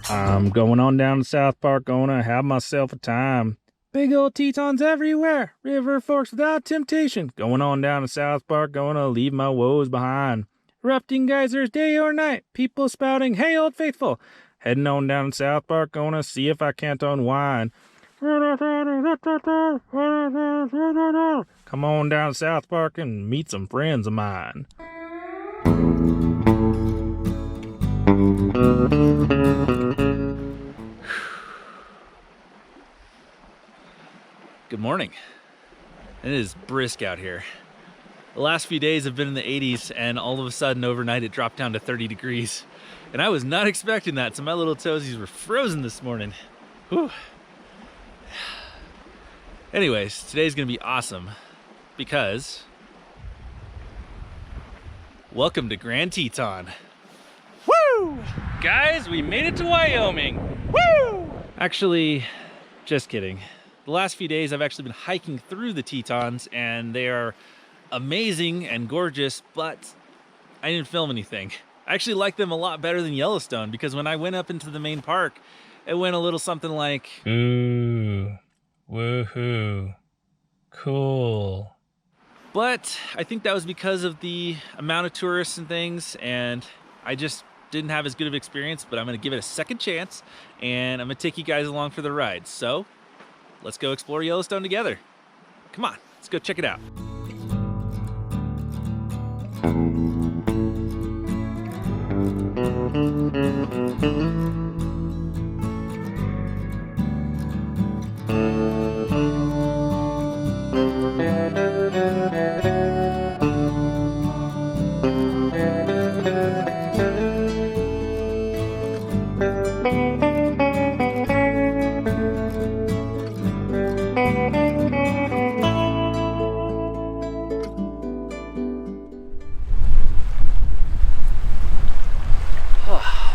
I'm going on down to South Park, gonna have myself a time. Big old Tetons everywhere, river forks without temptation. Going on down to South Park, gonna leave my woes behind. Erupting geysers day or night, people spouting, hey old faithful. Heading on down to South Park, gonna see if I can't unwind. Come on down to South Park and meet some friends of mine. Good morning. It is brisk out here. The last few days have been in the 80s, and all of a sudden overnight it dropped down to 30 degrees. And I was not expecting that, so my little toesies were frozen this morning. Whew. Anyways, today's gonna be awesome because welcome to Grand Teton. Woo! Guys, we made it to Wyoming. Woo! Actually, just kidding. The last few days I've actually been hiking through the Tetons, and they are amazing and gorgeous, but I didn't film anything. I actually like them a lot better than Yellowstone, because when I went up into the main park, it went a little something like, ooh, woohoo, cool. But I think that was because of the amount of tourists and things, and I just didn't have as good of an experience, but I'm gonna give it a second chance, and I'm gonna take you guys along for the ride. So let's go explore Yellowstone together. Come on, let's go check it out.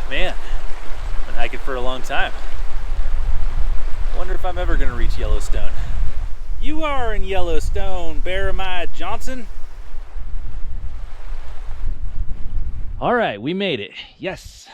Man, I've been hiking for a long time. I wonder if I'm ever gonna reach Yellowstone. You are in Yellowstone, Barramide Johnson. All right, we made it. Yes.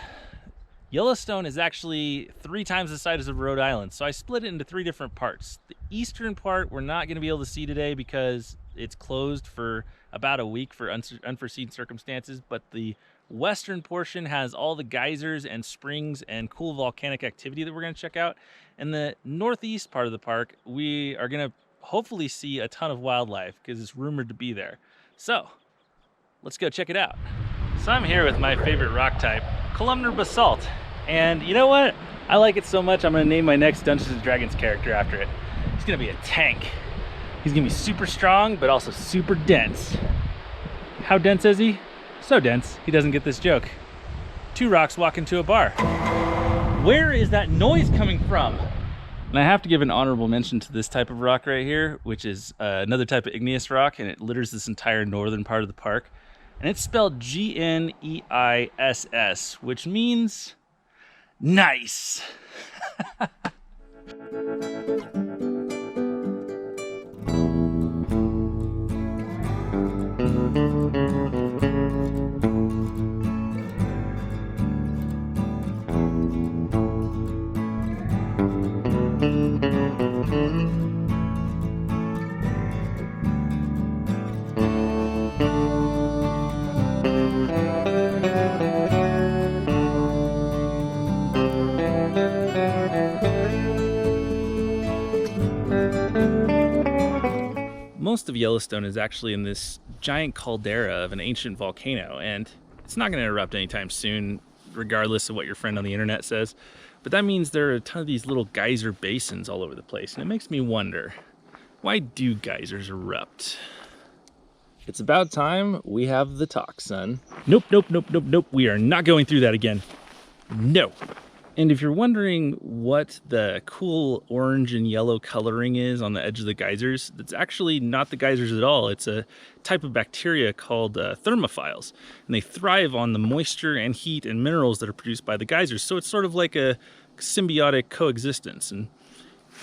Yellowstone is actually 3 times the size of Rhode Island, so I split it into 3 different parts. The eastern part we're not gonna be able to see today because it's closed for about a week for unforeseen circumstances, but the western portion has all the geysers and springs and cool volcanic activity that we're going to check out. And the northeast part of the park, we are going to hopefully see a ton of wildlife because it's rumored to be there. So let's go check it out. So I'm here with my favorite rock type, columnar basalt. And you know what? I like it so much, I'm going to name my next Dungeons & Dragons character after it. He's going to be a tank. He's going to be super strong, but also super dense. How dense is he? So dense, he doesn't get this joke. 2 rocks walk into a bar. Where is that noise coming from? And I have to give an honorable mention to this type of rock right here, which is another type of igneous rock, and it litters this entire northern part of the park. And it's spelled Gneiss, which means nice. Most of Yellowstone is actually in this giant caldera of an ancient volcano, and it's not going to erupt anytime soon, regardless of what your friend on the internet says. But that means there are a ton of these little geyser basins all over the place, and it makes me wonder, why do geysers erupt? It's about time we have the talk, son. Nope, we are not going through that again. No. And if you're wondering what the cool orange and yellow coloring is on the edge of the geysers, it's actually not the geysers at all. It's a type of bacteria called thermophiles, and they thrive on the moisture and heat and minerals that are produced by the geysers. So it's sort of like a symbiotic coexistence, and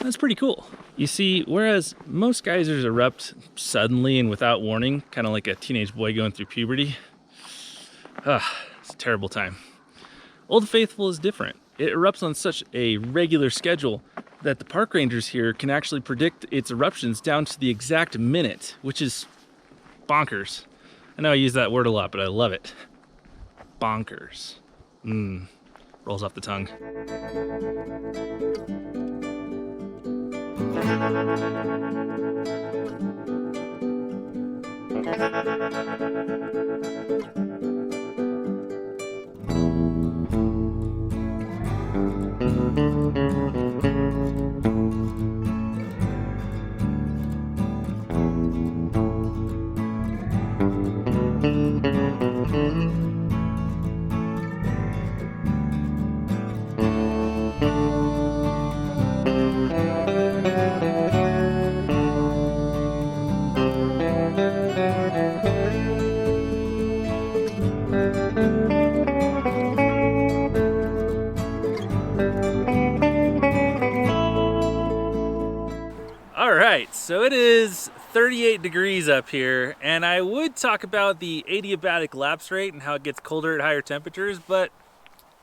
that's pretty cool. You see, whereas most geysers erupt suddenly and without warning, kind of like a teenage boy going through puberty, it's a terrible time. Old Faithful is different. it erupts on such a regular schedule that the park rangers here can actually predict its eruptions down to the exact minute, which is bonkers. I know I use that word a lot, but I love it. Bonkers. Rolls off the tongue. Alright, so it is 38 degrees up here, and I would talk about the adiabatic lapse rate and how it gets colder at higher temperatures, but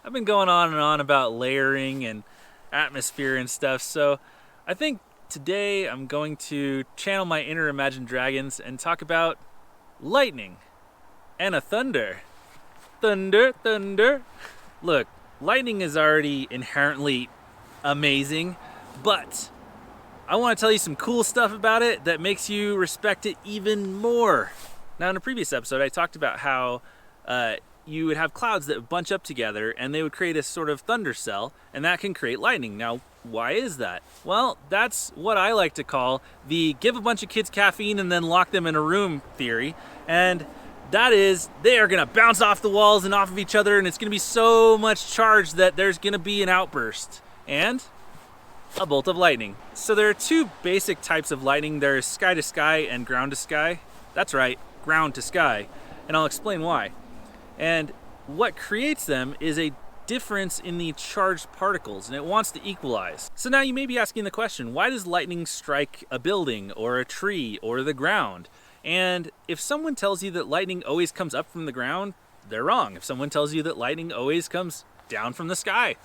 I've been going on and on about layering and atmosphere and stuff, so I think today I'm going to channel my inner imagined dragons and talk about lightning and a thunder. Thunder, thunder. Look, lightning is already inherently amazing, but I want to tell you some cool stuff about it that makes you respect it even more. Now, in a previous episode, I talked about how you would have clouds that would bunch up together and they would create a sort of thunder cell, and that can create lightning. Now, why is that? Well, that's what I like to call the give a bunch of kids caffeine and then lock them in a room theory. And that is, they are going to bounce off the walls and off of each other, and it's going to be so much charge that there's going to be an outburst. And a bolt of lightning. So there are two basic types of lightning. There's sky to sky and ground to sky. That's right, ground to sky. And I'll explain why. And what creates them is a difference in the charged particles, and it wants to equalize. So now you may be asking the question, why does lightning strike a building or a tree or the ground? And if someone tells you that lightning always comes up from the ground, they're wrong. If someone tells you that lightning always comes down from the sky,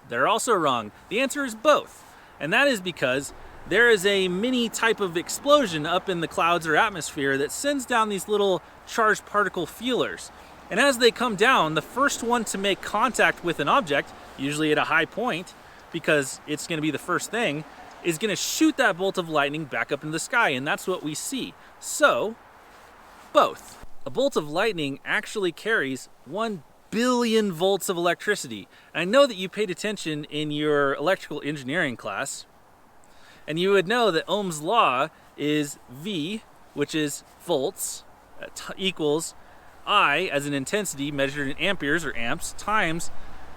they're also wrong. The answer is both. And that is because there is a mini type of explosion up in the clouds or atmosphere that sends down these little charged particle feelers. And as they come down, the first one to make contact with an object, usually at a high point, because it's going to be the first thing, is going to shoot that bolt of lightning back up into the sky, and that's what we see. So, both. A bolt of lightning actually carries 1 billion volts of electricity. And I know that you paid attention in your electrical engineering class, and you would know that Ohm's law is V, which is volts, equals I as an intensity measured in amperes or amps times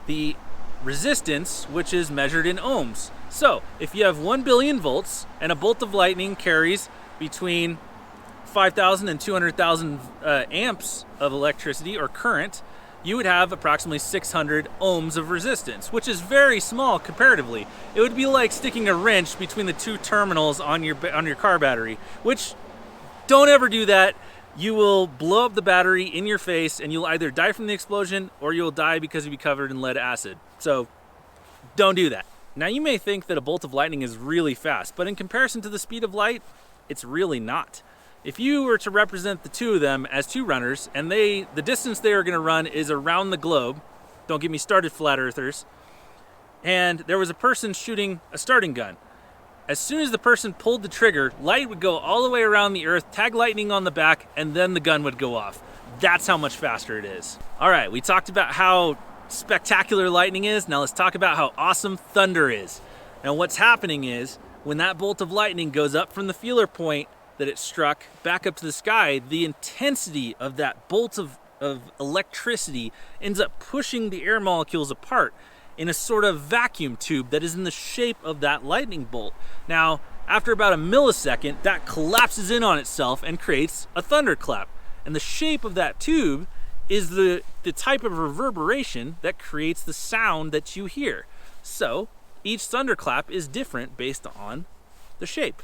the resistance, which is measured in ohms. So if you have 1 billion volts and a bolt of lightning carries between 5,000 and 200,000 amps of electricity or current, you would have approximately 600 ohms of resistance, which is very small comparatively. It would be like sticking a wrench between the two terminals on your car battery, which, don't ever do that. You will blow up the battery in your face, and you'll either die from the explosion or you'll die because you'll be covered in lead acid. So don't do that. Now, you may think that a bolt of lightning is really fast, but in comparison to the speed of light, it's really not. If you were to represent the two of them as two runners, and the distance they are going to run is around the globe, don't get me started, flat earthers, and there was a person shooting a starting gun. As soon as the person pulled the trigger, light would go all the way around the earth, tag lightning on the back, and then the gun would go off. That's how much faster it is. All right, we talked about how spectacular lightning is. Now let's talk about how awesome thunder is. Now what's happening is, when that bolt of lightning goes up from the feeler point that it struck back up to the sky, the intensity of that bolt of electricity ends up pushing the air molecules apart in a sort of vacuum tube that is in the shape of that lightning bolt. Now, after about a millisecond, that collapses in on itself and creates a thunderclap. And the shape of that tube is the type of reverberation that creates the sound that you hear. So, each thunderclap is different based on the shape.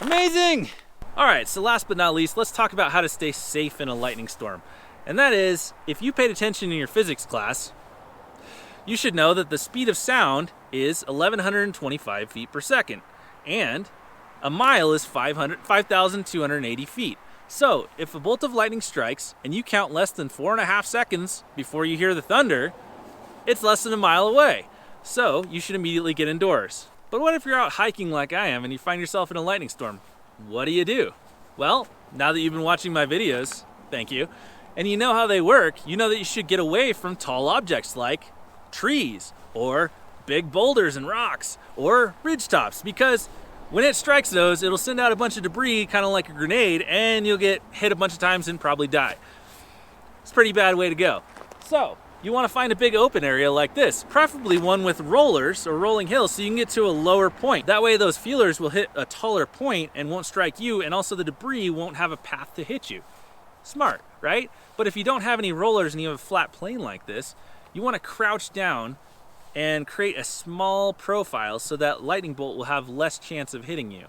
Amazing! All right, so last but not least, let's talk about how to stay safe in a lightning storm. And that is, if you paid attention in your physics class, You should know that the speed of sound is 1,125 feet per second, and a mile is 5,280 feet. So, if a bolt of lightning strikes and you count less than 4.5 seconds before you hear the thunder, it's less than a mile away. So, you should immediately get indoors. But what if you're out hiking like I am and you find yourself in a lightning storm? What do you do? Well, now that you've been watching my videos, thank you, and you know how they work, you know that you should get away from tall objects like trees or big boulders and rocks or ridge tops, because when it strikes those, it'll send out a bunch of debris, kind of like a grenade, and you'll get hit a bunch of times and probably die. It's a pretty bad way to go. So, you want to find a big open area like this, preferably one with rollers or rolling hills so you can get to a lower point. That way those feelers will hit a taller point and won't strike you, and also the debris won't have a path to hit you. Smart, right? But if you don't have any rollers and you have a flat plane like this, you want to crouch down and create a small profile so that lightning bolt will have less chance of hitting you.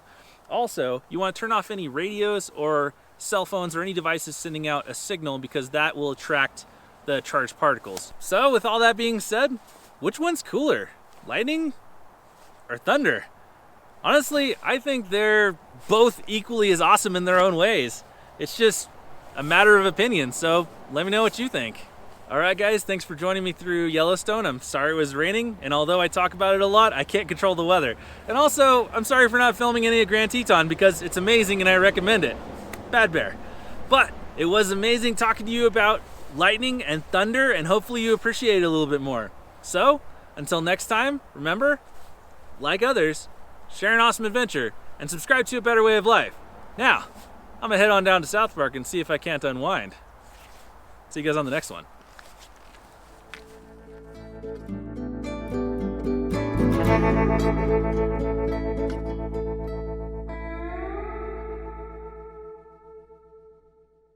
Also, you want to turn off any radios or cell phones or any devices sending out a signal, because that will attract the charged particles. So with all that being said, which one's cooler? Lightning or thunder? Honestly, I think they're both equally as awesome in their own ways. It's just a matter of opinion, so let me know what you think. Alright guys, thanks for joining me through Yellowstone. I'm sorry it was raining, and although I talk about it a lot, I can't control the weather. And also, I'm sorry for not filming any of Grand Teton, because it's amazing and I recommend it. Bad bear. But it was amazing talking to you about lightning and thunder, and hopefully you appreciate it a little bit more. So, until next time, remember, like others, share an awesome adventure, and subscribe to A Better Way of Life. Now, I'm gonna head on down to South Park and see if I can't unwind. See you guys on the next one. Thank you.